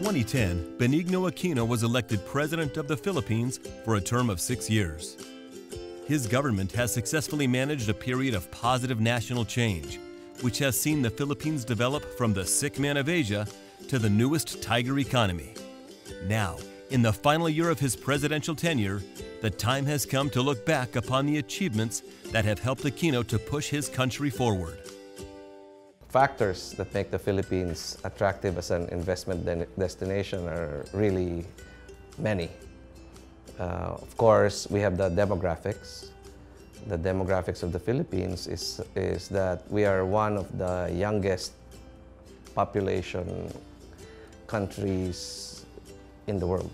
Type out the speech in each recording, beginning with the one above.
2010, Benigno Aquino was elected President of the Philippines for a term of 6 years. His government has successfully managed a period of positive national change, which has seen the Philippines develop from the sick man of Asia to the newest tiger economy. Now, in the final year of his presidential tenure, the time has come to look back upon the achievements that have helped Aquino to push his country forward. Factors that make the Philippines attractive as an investment destination are really many. Of course, we have the demographics. The demographics of the Philippines is that we are one of the youngest population countries in the world.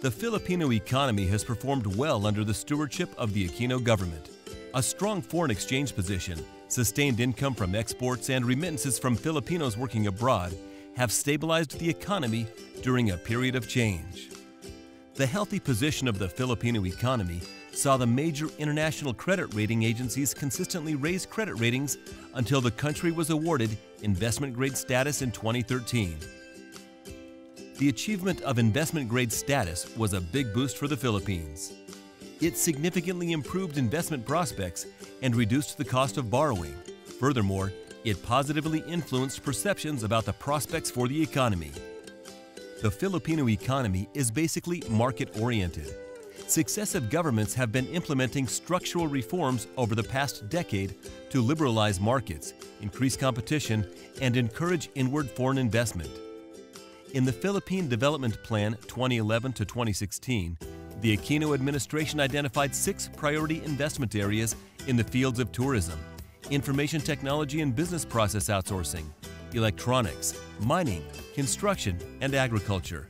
The Filipino economy has performed well under the stewardship of the Aquino government. A strong foreign exchange position, sustained income from exports, and remittances from Filipinos working abroad have stabilized the economy during a period of change. The healthy position of the Filipino economy saw the major international credit rating agencies consistently raise credit ratings until the country was awarded investment-grade status in 2013. The achievement of investment-grade status was a big boost for the Philippines. It significantly improved investment prospects and reduced the cost of borrowing. Furthermore, it positively influenced perceptions about the prospects for the economy. The Filipino economy is basically market-oriented. Successive governments have been implementing structural reforms over the past decade to liberalize markets, increase competition, and encourage inward foreign investment. In the Philippine Development Plan 2011 to 2016, the Aquino administration identified 6 priority investment areas in the fields of tourism, information technology and business process outsourcing, electronics, mining, construction, and agriculture.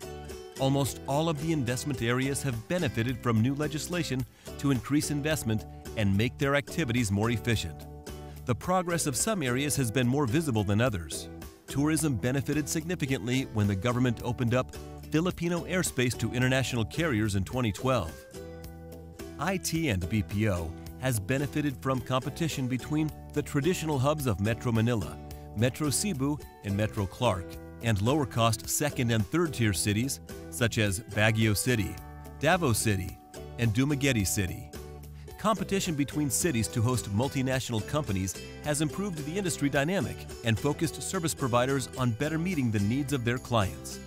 Almost all of the investment areas have benefited from new legislation to increase investment and make their activities more efficient. The progress of some areas has been more visible than others. Tourism benefited significantly when the government opened up Filipino airspace to international carriers in 2012. IT and BPO has benefited from competition between the traditional hubs of Metro Manila, Metro Cebu, and Metro Clark, and lower-cost second- and third-tier cities such as Baguio City, Davao City, and Dumaguete City. Competition between cities to host multinational companies has improved the industry dynamic and focused service providers on better meeting the needs of their clients.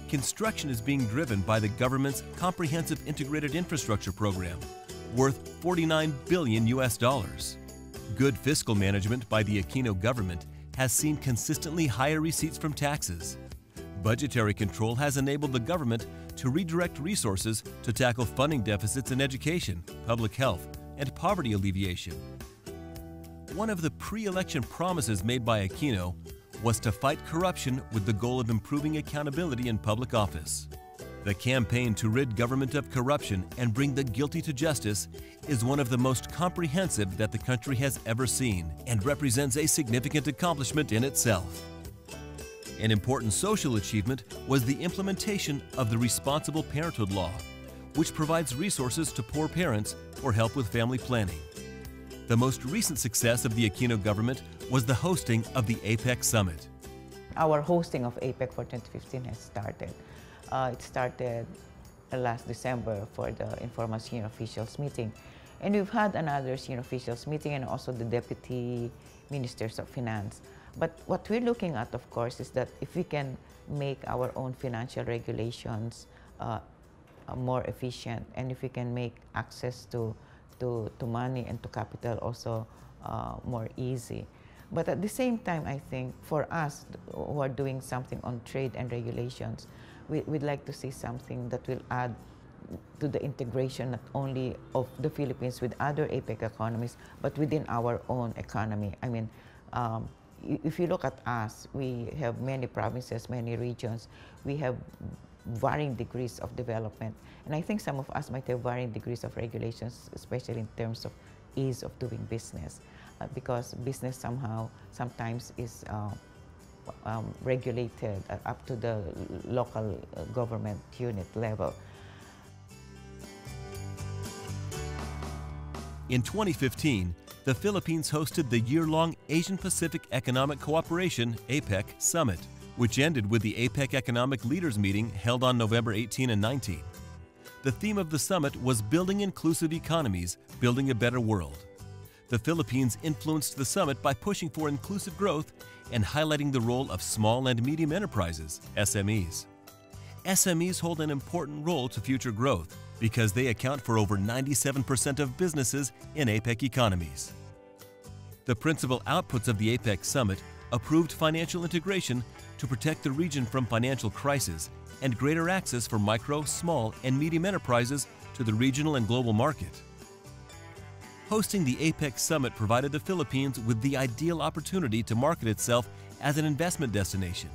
Construction is being driven by the government's Comprehensive Integrated Infrastructure Program, worth $49 billion. Good fiscal management by the Aquino government has seen consistently higher receipts from taxes. Budgetary control has enabled the government to redirect resources to tackle funding deficits in education, public health, and poverty alleviation. One of the pre-election promises made by Aquino was to fight corruption with the goal of improving accountability in public office. The campaign to rid government of corruption and bring the guilty to justice is one of the most comprehensive that the country has ever seen and represents a significant accomplishment in itself. An important social achievement was the implementation of the Responsible Parenthood Law, which provides resources to poor parents for help with family planning. The most recent success of the Aquino government was the hosting of the APEC Summit. Our hosting of APEC for 2015 has started. It started last December for the informal senior officials meeting. And we've had another senior officials meeting and also the deputy ministers of finance. But what we're looking at, of course, is that if we can make our own financial regulations more efficient, and if we can make access to money and to capital also more easy. But at the same time, I think for us who are doing something on trade and regulations, we'd like to see something that will add to the integration not only of the Philippines with other APEC economies, but within our own economy. I mean, if you look at us, we have many provinces, many regions. We have varying degrees of development. And I think some of us might have varying degrees of regulations, especially in terms of ease of doing business, because business sometimes is regulated up to the local government unit level. In 2015, the Philippines hosted the year-long Asian-Pacific Economic Cooperation (APEC) Summit, which ended with the APEC Economic Leaders Meeting held on November 18 and 19. The theme of the summit was Building Inclusive Economies, Building a Better World. The Philippines influenced the summit by pushing for inclusive growth and highlighting the role of small and medium enterprises, SMEs. SMEs hold an important role to future growth because they account for over 97% of businesses in APEC economies. The principal outputs of the APEC summit approved financial integration to protect the region from financial crisis and greater access for micro, small, and medium enterprises to the regional and global market. Hosting the APEC summit provided the Philippines with the ideal opportunity to market itself as an investment destination.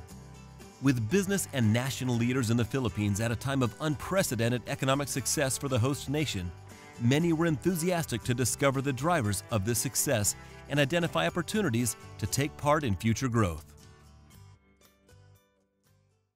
With business and national leaders in the Philippines at a time of unprecedented economic success for the host nation, many were enthusiastic to discover the drivers of this success and identify opportunities to take part in future growth.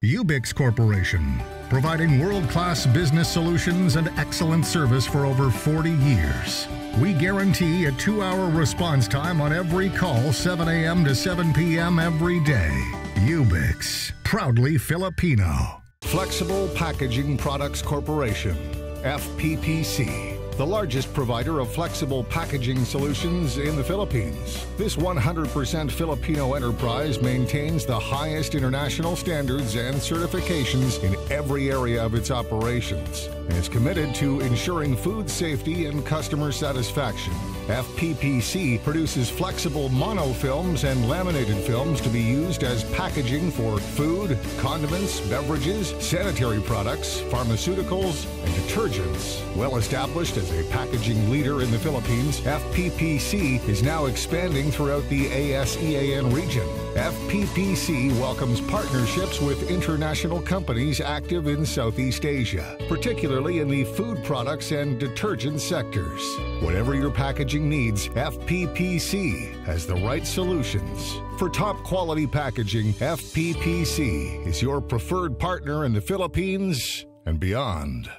Ubix Corporation, providing world-class business solutions and excellent service for over 40 years. We guarantee a 2-hour response time on every call, 7 a.m. to 7 p.m. every day. Ubix, proudly Filipino. Flexible Packaging Products Corporation, FPPC, the largest provider of flexible packaging solutions in the Philippines. This 100% Filipino enterprise maintains the highest international standards and certifications in every area of its operations and is committed to ensuring food safety and customer satisfaction. FPPC produces flexible monofilms and laminated films to be used as packaging for food, condiments, beverages, sanitary products, pharmaceuticals, and detergents. Well established as a packaging leader in the Philippines, FPPC is now expanding throughout the ASEAN region. FPPC welcomes partnerships with international companies active in Southeast Asia, particularly in the food products and detergent sectors. Whatever your packaging needs, FPPC has the right solutions. For top quality packaging, FPPC is your preferred partner in the Philippines and beyond.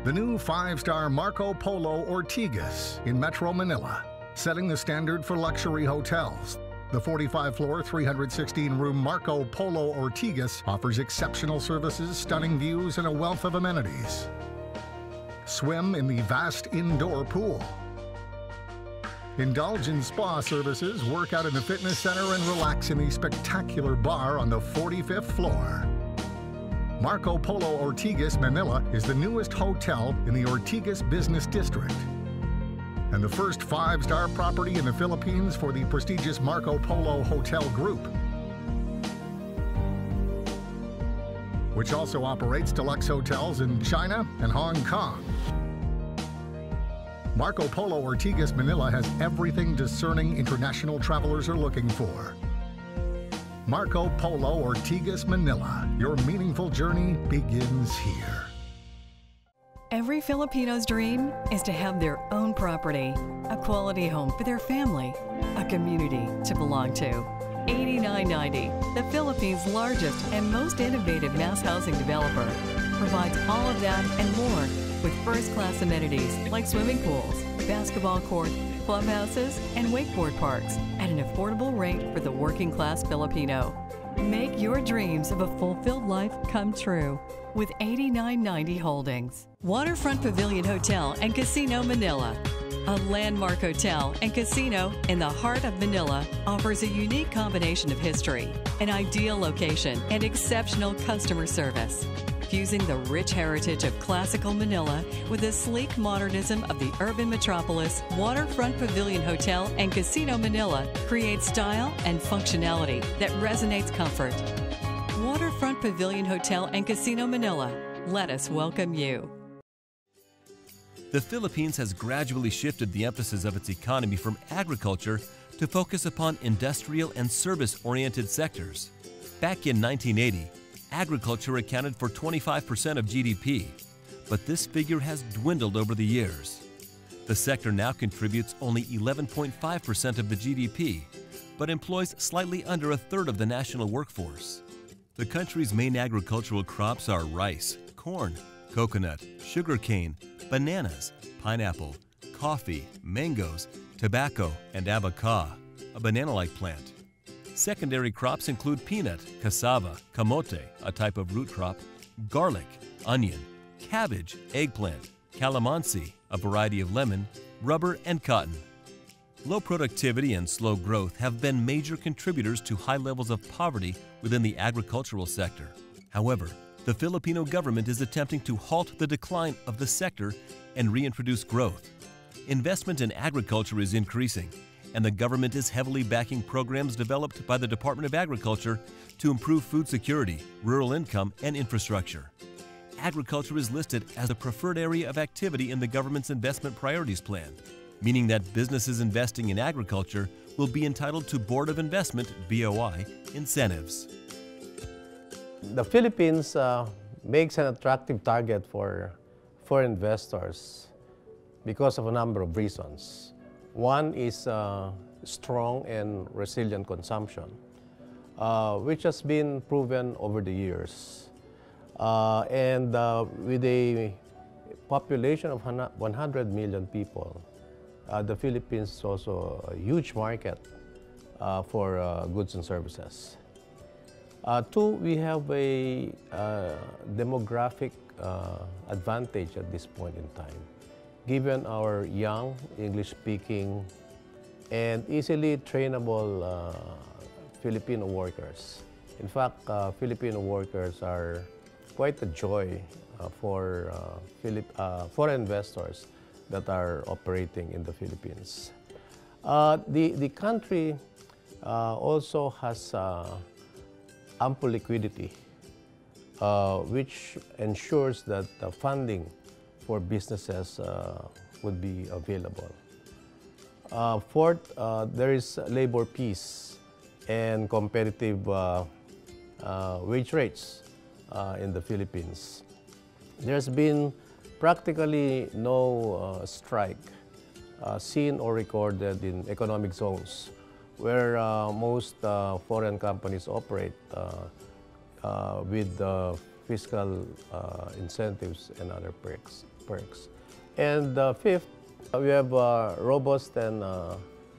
The new 5-star Marco Polo Ortigas in Metro Manila, setting the standard for luxury hotels. The 45-floor, 316-room Marco Polo Ortigas offers exceptional services, stunning views, and a wealth of amenities. Swim in the vast indoor pool. Indulge in spa services, work out in the fitness center, and relax in the spectacular bar on the 45th floor. Marco Polo Ortigas Manila is the newest hotel in the Ortigas Business District and the first 5-star property in the Philippines for the prestigious Marco Polo Hotel Group, which also operates deluxe hotels in China and Hong Kong. Marco Polo Ortigas Manila has everything discerning international travelers are looking for. Marco Polo Ortigas Manila, your meaningful journey begins here. Every Filipino's dream is to have their own property, a quality home for their family, a community to belong to. 8990, the Philippines' largest and most innovative mass housing developer, provides all of that and more with first-class amenities like swimming pools, basketball courts, clubhouses, and wakeboard parks at an affordable rate for the working-class Filipino. Make your dreams of a fulfilled life come true with 8990 Holdings. Waterfront Pavilion Hotel and Casino Manila, a landmark hotel and casino in the heart of Manila, offers a unique combination of history, an ideal location, and exceptional customer service. Fusing the rich heritage of classical Manila with the sleek modernism of the urban metropolis, Waterfront Pavilion Hotel and Casino Manila creates style and functionality that resonates comfort. Waterfront Pavilion Hotel and Casino Manila. Let us welcome you. The Philippines has gradually shifted the emphasis of its economy from agriculture to focus upon industrial and service-oriented sectors. Back in 1980, agriculture accounted for 25% of GDP, but this figure has dwindled over the years. The sector now contributes only 11.5% of the GDP, but employs slightly under a third of the national workforce. The country's main agricultural crops are rice, corn, coconut, sugarcane, bananas, pineapple, coffee, mangoes, tobacco, and abaca, a banana-like plant. Secondary crops include peanut, cassava, camote, a type of root crop, garlic, onion, cabbage, eggplant, calamansi, a variety of lemon, rubber, and cotton. Low productivity and slow growth have been major contributors to high levels of poverty within the agricultural sector. However, the Filipino government is attempting to halt the decline of the sector and reintroduce growth. Investment in agriculture is increasing, and the government is heavily backing programs developed by the Department of Agriculture to improve food security, rural income, and infrastructure. Agriculture is listed as a preferred area of activity in the government's investment priorities plan, meaning that businesses investing in agriculture will be entitled to Board of Investment (BOI) incentives. The Philippines makes an attractive target for investors because of a number of reasons. One is strong and resilient consumption, which has been proven over the years. And with a population of 100 million people, the Philippines is also a huge market for goods and services. Two, we have a demographic advantage at this point in time, given our young, English-speaking, and easily trainable Filipino workers. In fact, Filipino workers are quite a joy for investors that are operating in the Philippines. The country also has ample liquidity, which ensures that funding for businesses would be available. Fourth, there is labor peace and competitive wage rates in the Philippines. There's been practically no strike seen or recorded in economic zones where most foreign companies operate with fiscal incentives and other perks. And fifth, we have robust and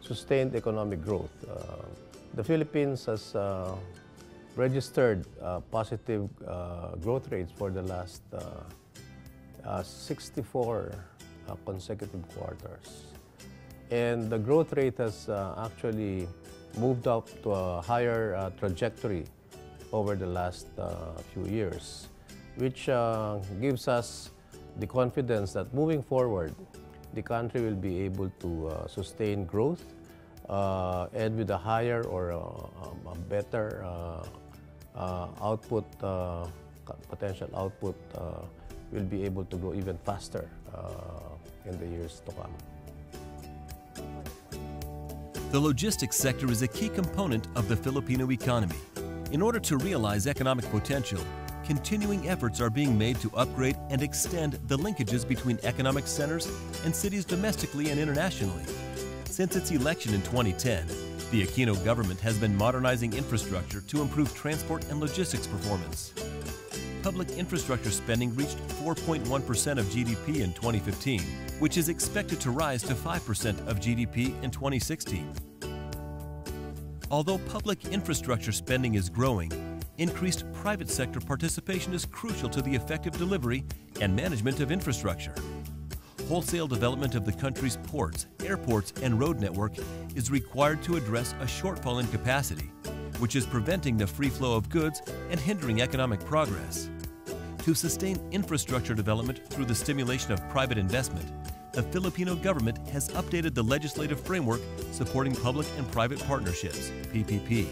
sustained economic growth. The Philippines has registered positive growth rates for the last 64 consecutive quarters. And the growth rate has actually moved up to a higher trajectory over the last few years, which gives us the confidence that moving forward, the country will be able to sustain growth and with a higher or a better output, potential output, will be able to grow even faster in the years to come. The logistics sector is a key component of the Filipino economy. In order to realize economic potential, continuing efforts are being made to upgrade and extend the linkages between economic centers and cities domestically and internationally. Since its election in 2010, the Aquino government has been modernizing infrastructure to improve transport and logistics performance. Public infrastructure spending reached 4.1% of GDP in 2015, which is expected to rise to 5% of GDP in 2016. Although public infrastructure spending is growing, increased private sector participation is crucial to the effective delivery and management of infrastructure. Wholesale development of the country's ports, airports, and road network is required to address a shortfall in capacity, which is preventing the free flow of goods and hindering economic progress. To sustain infrastructure development through the stimulation of private investment, the Filipino government has updated the legislative framework supporting public and private partnerships, PPP.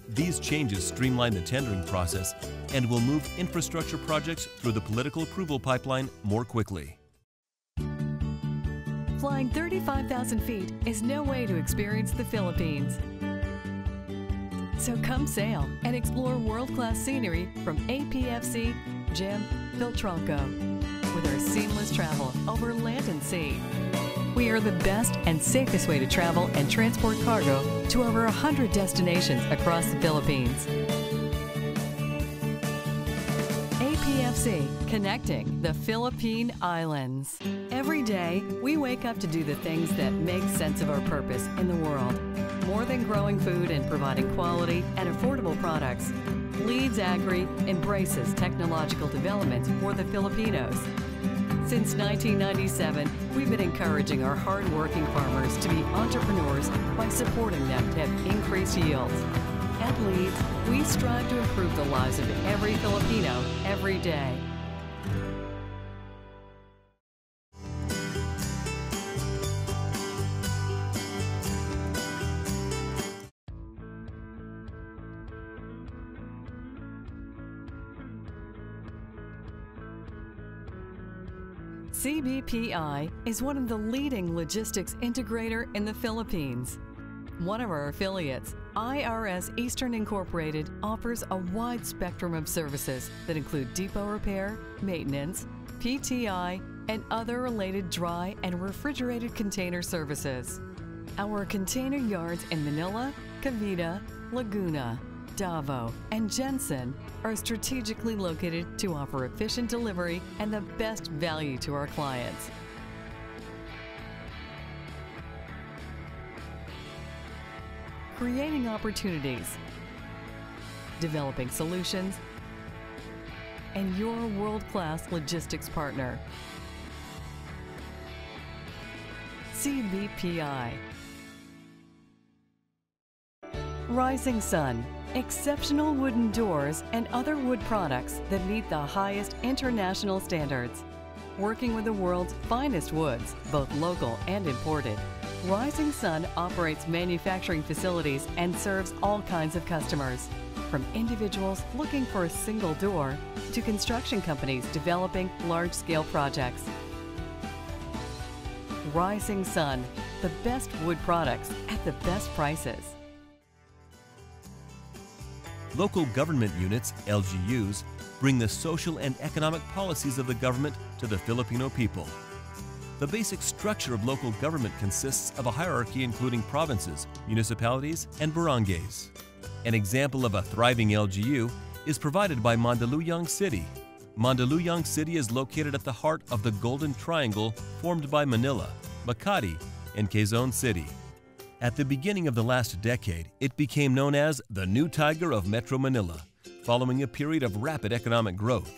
These changes streamline the tendering process and will move infrastructure projects through the political approval pipeline more quickly. Flying 35,000 feet is no way to experience the Philippines. So come sail and explore world-class scenery from APFC Jim Filtronco with our seamless travel over land and sea. We are the best and safest way to travel and transport cargo to over 100 destinations across the Philippines. APFC, connecting the Philippine Islands. Every day, we wake up to do the things that make sense of our purpose in the world. more than growing food and providing quality and affordable products, Leeds Agri embraces technological development for the Filipinos. Since 1997, we've been encouraging our hard-working farmers to be entrepreneurs by supporting them to have increased yields. At Leeds, we strive to improve the lives of every Filipino every day. CBPI is one of the leading logistics integrator in the Philippines. One of our affiliates, IRS Eastern Incorporated, offers a wide spectrum of services that include depot repair, maintenance, PTI, and other related dry and refrigerated container services. Our container yards in Manila, Cavite, Laguna, Davao, and Jensen are strategically located to offer efficient delivery and the best value to our clients. Creating opportunities, developing solutions, and your world-class logistics partner. CBPI. Rising Sun. Exceptional wooden doors and other wood products that meet the highest international standards. Working with the world's finest woods, both local and imported, Rising Sun operates manufacturing facilities and serves all kinds of customers, from individuals looking for a single door to construction companies developing large-scale projects. Rising Sun, the best wood products at the best prices. Local government units, LGUs, bring the social and economic policies of the government to the Filipino people. The basic structure of local government consists of a hierarchy including provinces, municipalities, and barangays. An example of a thriving LGU is provided by Mandaluyong City. Mandaluyong City is located at the heart of the Golden Triangle formed by Manila, Makati, and Quezon City. At the beginning of the last decade, it became known as the new tiger of Metro Manila, following a period of rapid economic growth.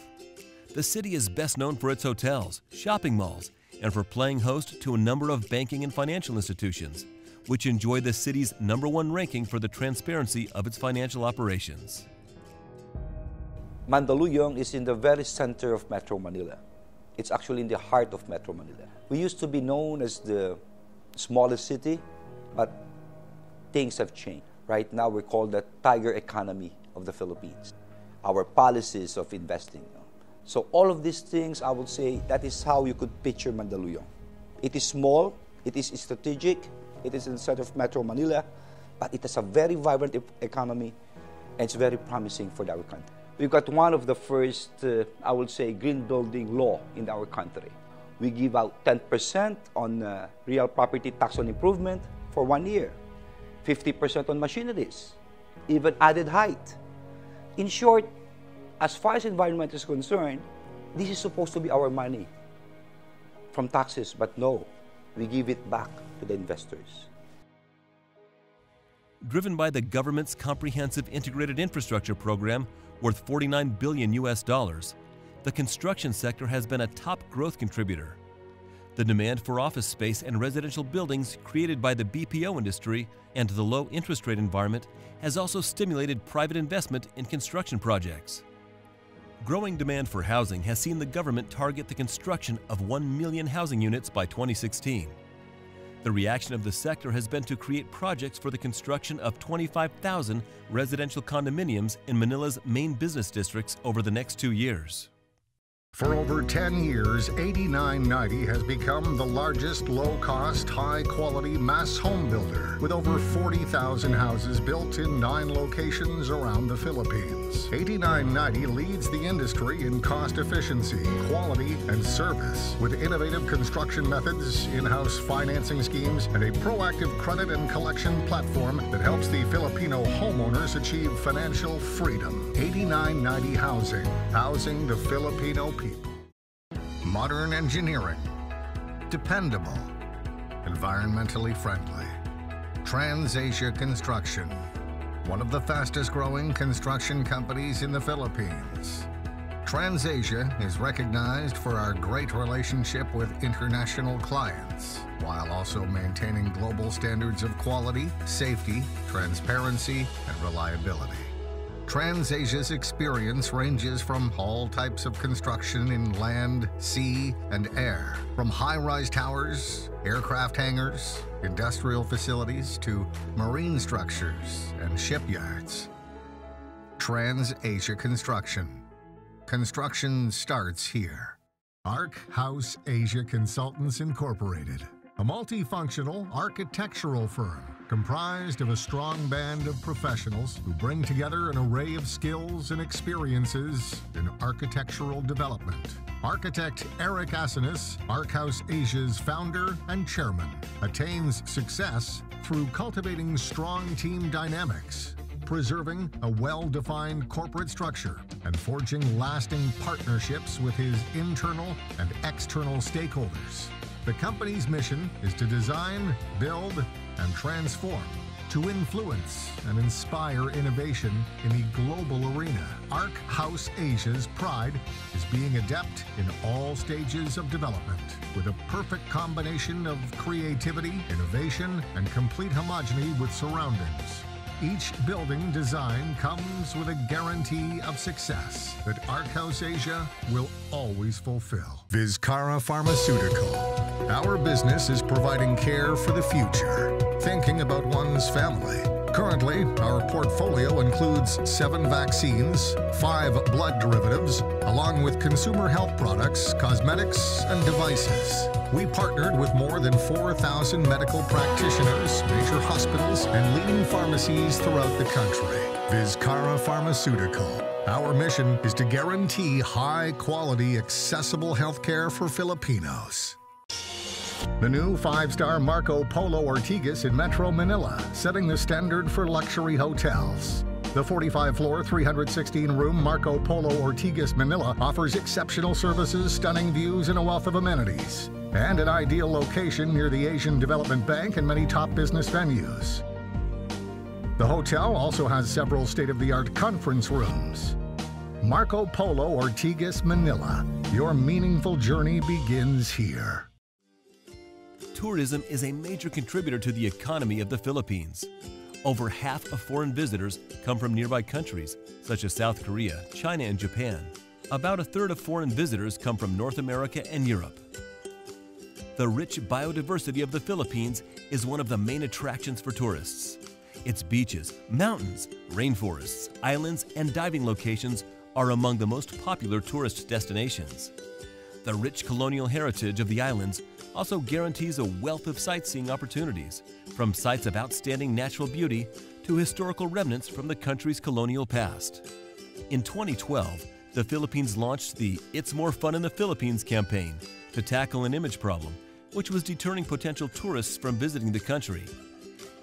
The city is best known for its hotels, shopping malls, and for playing host to a number of banking and financial institutions, which enjoy the city's #1 ranking for the transparency of its financial operations. Mandaluyong is in the very center of Metro Manila. It's actually in the heart of Metro Manila. We used to be known as the smallest city, but things have changed. Right now, we're called the tiger economy of the Philippines. Our policies of investing. So all of these things, I would say, that is how you could picture Mandaluyong. It is small, it is strategic, it is in the center of Metro Manila, but it has a very vibrant economy, and it's very promising for our country. We've got one of the first, I would say, green building law in our country. We give out 10% on real property tax on improvement for 1 year, 50% on machineries, even added height. In short, as far as environment is concerned, this is supposed to be our money from taxes, but no, we give it back to the investors. Driven by the government's comprehensive integrated infrastructure program worth $49 billion, the construction sector has been a top growth contributor. The demand for office space and residential buildings created by the BPO industry and the low interest rate environment has also stimulated private investment in construction projects. Growing demand for housing has seen the government target the construction of 1 million housing units by 2016. The reaction of the sector has been to create projects for the construction of 25,000 residential condominiums in Manila's main business districts over the next 2 years. For over 10 years, 8990 has become the largest low-cost, high-quality mass home builder with over 40,000 houses built in 9 locations around the Philippines. 8990 leads the industry in cost efficiency, quality, and service with innovative construction methods, in-house financing schemes, and a proactive credit and collection platform that helps the Filipino homeowners achieve financial freedom. 8990 Housing, housing the Filipino people. Modern engineering, dependable, environmentally friendly. TransAsia Construction, one of the fastest growing construction companies in the Philippines. TransAsia is recognized for our great relationship with international clients, while also maintaining global standards of quality, safety, transparency, and reliability. TransAsia's experience ranges from all types of construction in land, sea, and air, from high-rise towers, aircraft hangars, industrial facilities, to marine structures and shipyards. TransAsia Construction. Construction starts here. Arc House Asia Consultants Incorporated, a multifunctional architectural firm comprised of a strong band of professionals who bring together an array of skills and experiences in architectural development. Architect Eric Asinis, Arc House Asia's founder and chairman, attains success through cultivating strong team dynamics, preserving a well-defined corporate structure, and forging lasting partnerships with his internal and external stakeholders. The company's mission is to design, build, and transform, to influence and inspire innovation in the global arena. Arc House Asia's pride is being adept in all stages of development, with a perfect combination of creativity, innovation, and complete homogeny with surroundings. Each building design comes with a guarantee of success that Arc House Asia will always fulfill. Vizcara Pharmaceutical. Our business is providing care for the future, thinking about one's family. Currently, our portfolio includes 7 vaccines, 5 blood derivatives, along with consumer health products, cosmetics, and devices. We partnered with more than 4,000 medical practitioners, major hospitals, and leading pharmacies throughout the country. Vizcara Pharmaceutical. Our mission is to guarantee high-quality, accessible healthcare for Filipinos. The new 5-star Marco Polo Ortigas in Metro Manila, setting the standard for luxury hotels. The 45-floor, 316-room Marco Polo Ortigas Manila offers exceptional services, stunning views, and a wealth of amenities, and an ideal location near the Asian Development Bank and many top business venues. The hotel also has several state-of-the-art conference rooms. Marco Polo Ortigas Manila. Your meaningful journey begins here. Tourism is a major contributor to the economy of the Philippines. Over half of foreign visitors come from nearby countries, such as South Korea, China, and Japan. About a third of foreign visitors come from North America and Europe. The rich biodiversity of the Philippines is one of the main attractions for tourists. Its beaches, mountains, rainforests, islands, and diving locations are among the most popular tourist destinations. The rich colonial heritage of the islands also guarantees a wealth of sightseeing opportunities, from sites of outstanding natural beauty to historical remnants from the country's colonial past. In 2012, the Philippines launched the It's More Fun in the Philippines campaign to tackle an image problem, which was deterring potential tourists from visiting the country.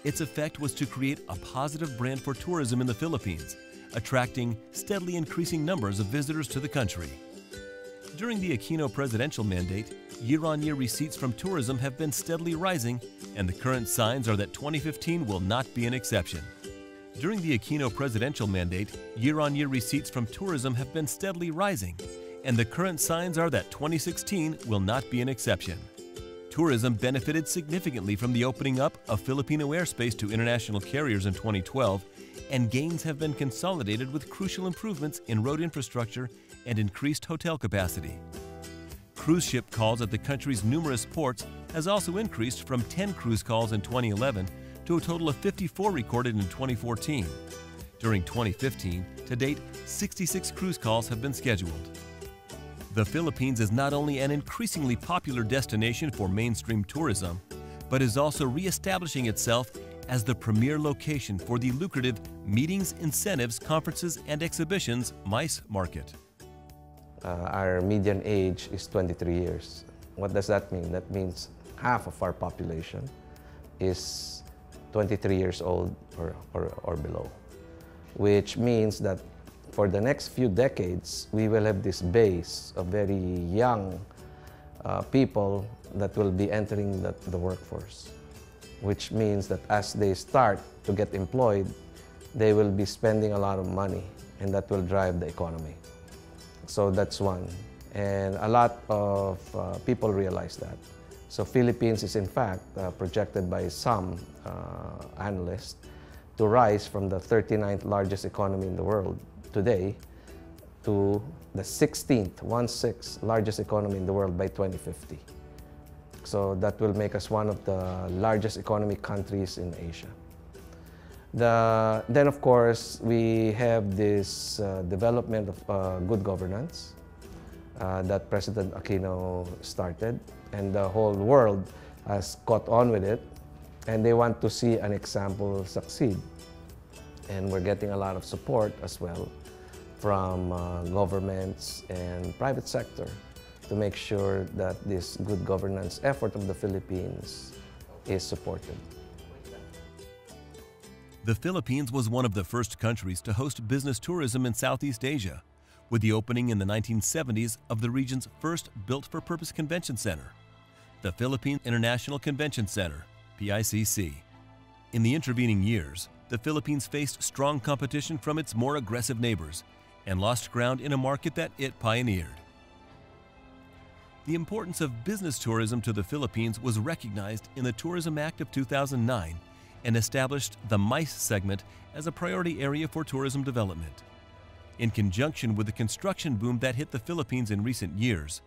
Its effect was to create a positive brand for tourism in the Philippines, attracting steadily increasing numbers of visitors to the country. During the Aquino presidential mandate, year-on-year receipts from tourism have been steadily rising, and the current signs are that 2015 will not be an exception. During the Aquino presidential mandate, year-on-year receipts from tourism have been steadily rising, and the current signs are that 2016 will not be an exception. Tourism benefited significantly from the opening up of Filipino airspace to international carriers in 2012, and gains have been consolidated with crucial improvements in road infrastructure and increased hotel capacity. Cruise ship calls at the country's numerous ports has also increased from 10 cruise calls in 2011 to a total of 54 recorded in 2014. During 2015, to date, 66 cruise calls have been scheduled. The Philippines is not only an increasingly popular destination for mainstream tourism, but is also re-establishing itself as the premier location for the lucrative Meetings, Incentives, Conferences, and Exhibitions MICE market. Our median age is 23 years. What does that mean? That means half of our population is 23 years old or below, which means that for the next few decades, we will have this base of very young people that will be entering the workforce. which means that as they start to get employed, they will be spending a lot of money, and that will drive the economy. So that's one. And a lot of people realize that. So Philippines is in fact projected by some analysts to rise from the 39th largest economy in the world today to the 16th largest economy in the world by 2050. So that will make us one of the largest economic countries in Asia. Then of course, we have this development of good governance that President Aquino started, and the whole world has caught on with it, and they want to see an example succeed. And we're getting a lot of support as well from governments and private sector to make sure that this good governance effort of the Philippines is supported. The Philippines was one of the first countries to host business tourism in Southeast Asia, with the opening in the 1970s of the region's first built-for-purpose convention center, the Philippine International Convention Center, PICC. In the intervening years, the Philippines faced strong competition from its more aggressive neighbors and lost ground in a market that it pioneered. The importance of business tourism to the Philippines was recognized in the Tourism Act of 2009 and established the MICE segment as a priority area for tourism development. In conjunction with the construction boom that hit the Philippines in recent years,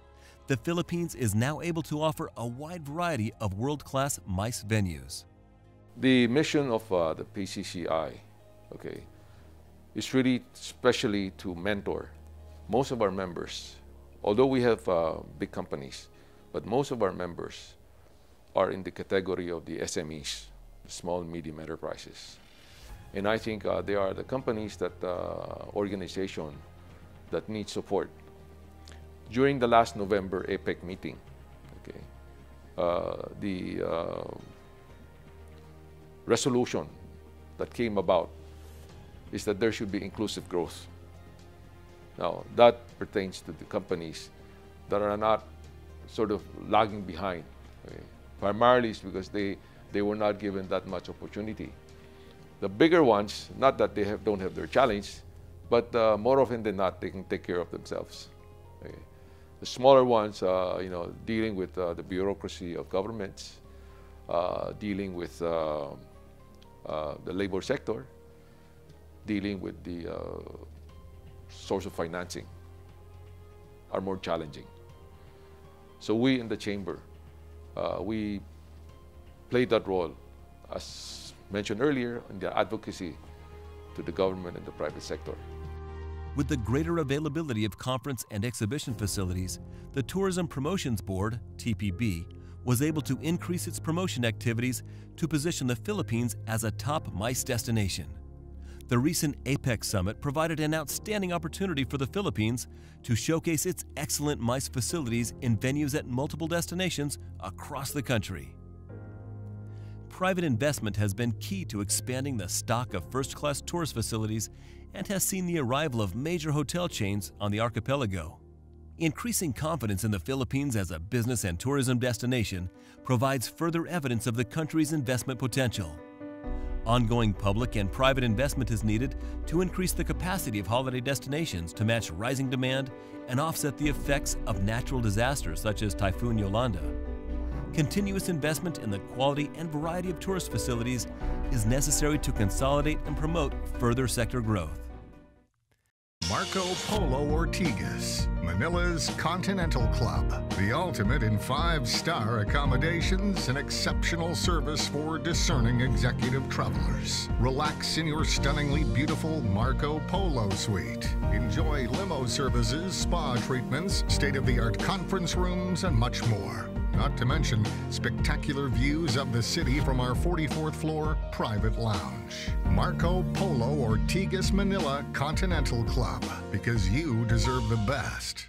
the Philippines is now able to offer a wide variety of world-class MICE venues. The mission of the PCCI, is really especially to mentor most of our members. Although we have big companies, but most of our members are in the category of the SMEs, small and medium enterprises. And I think they are the companies that organization that need support. During the last November APEC meeting, the resolution that came about is that there should be inclusive growth. Now, that pertains to the companies that are not sort of lagging behind. Primarily it's because they were not given that much opportunity. The bigger ones, not that they don't have their challenge, but more often than not, they can take care of themselves. The smaller ones, dealing with the bureaucracy of governments, dealing with the labor sector, dealing with the source of financing, are more challenging. So we in the chamber, we played that role, as mentioned earlier, in the advocacy to the government and the private sector. With the greater availability of conference and exhibition facilities, the Tourism Promotions Board, TPB, was able to increase its promotion activities to position the Philippines as a top MICE destination. The recent APEC summit provided an outstanding opportunity for the Philippines to showcase its excellent MICE facilities in venues at multiple destinations across the country. Private investment has been key to expanding the stock of first-class tourist facilities and has seen the arrival of major hotel chains on the archipelago. Increasing confidence in the Philippines as a business and tourism destination provides further evidence of the country's investment potential. Ongoing public and private investment is needed to increase the capacity of holiday destinations to match rising demand and offset the effects of natural disasters such as Typhoon Yolanda. Continuous investment in the quality and variety of tourist facilities is necessary to consolidate and promote further sector growth. Marco Polo Ortigas, Manila's Continental Club, the ultimate in 5-star accommodations and exceptional service for discerning executive travelers. Relax in your stunningly beautiful Marco Polo suite. Enjoy limo services, spa treatments, state-of-the-art conference rooms, and much more. Not to mention spectacular views of the city from our 44th floor private lounge. Marco Polo Ortigas Manila Continental Club, because you deserve the best.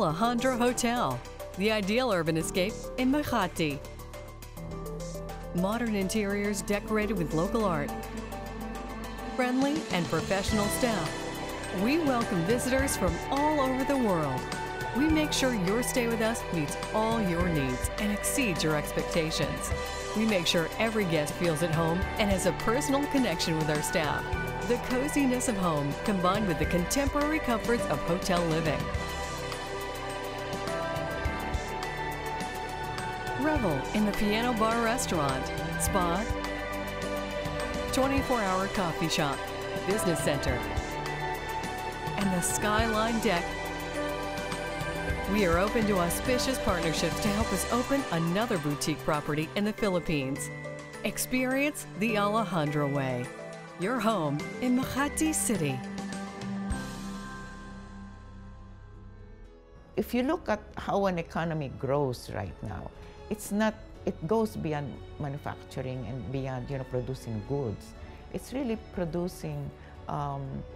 Alejandro Hotel, the ideal urban escape in Makati. Modern interiors decorated with local art. Friendly and professional staff. We welcome visitors from all over the world. We make sure your stay with us meets all your needs and exceeds your expectations. We make sure every guest feels at home and has a personal connection with our staff. The coziness of home combined with the contemporary comforts of hotel living. Revel in the Piano Bar Restaurant, Spa, 24-hour coffee shop, business center, and the Skyline Deck. We are open to auspicious partnerships to help us open another boutique property in the Philippines. Experience the Alejandro way. Your home in Makati City. If you look at how an economy grows right now, it goes beyond manufacturing and beyond, producing goods. It's really producing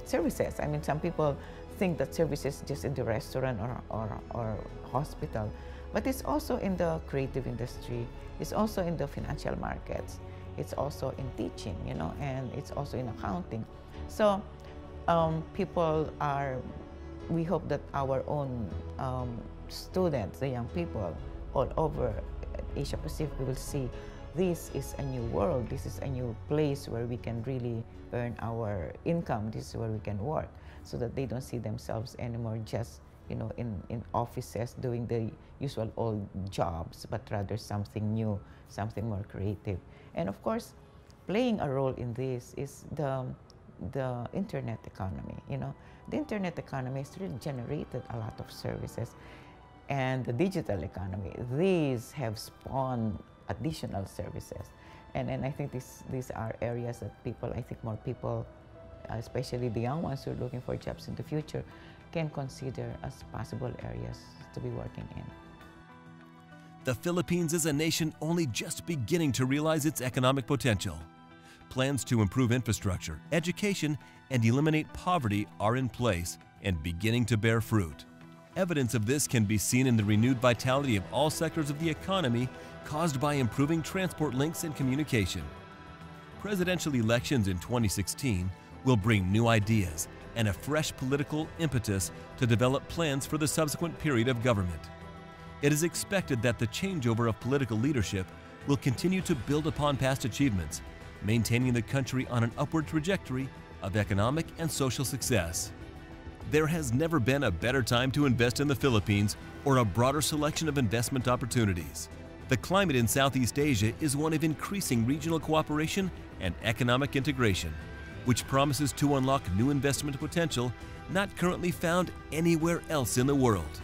services. I mean, some people think that services just in the restaurant or hospital, but it's also in the creative industry, it's also in the financial markets, it's also in teaching, and it's also in accounting. So we hope that our own students, the young people all over Asia Pacific will see this is a new world, this is a new place where we can really earn our income, this is where we can work, so that they don't see themselves anymore just in offices doing the usual old jobs, but rather something new, something more creative. And of course, playing a role in this is the internet economy. The internet economy has really generated a lot of services, and the digital economy, these have spawned additional services. And I think these are areas that more people, especially the young ones who are looking for jobs in the future, can consider as possible areas to be working in. The Philippines is a nation only just beginning to realize its economic potential. Plans to improve infrastructure, education, and eliminate poverty are in place and beginning to bear fruit. Evidence of this can be seen in the renewed vitality of all sectors of the economy caused by improving transport links and communication. Presidential elections in 2016 will bring new ideas and a fresh political impetus to develop plans for the subsequent period of government. It is expected that the changeover of political leadership will continue to build upon past achievements, maintaining the country on an upward trajectory of economic and social success. There has never been a better time to invest in the Philippines or a broader selection of investment opportunities. The climate in Southeast Asia is one of increasing regional cooperation and economic integration, which promises to unlock new investment potential not currently found anywhere else in the world.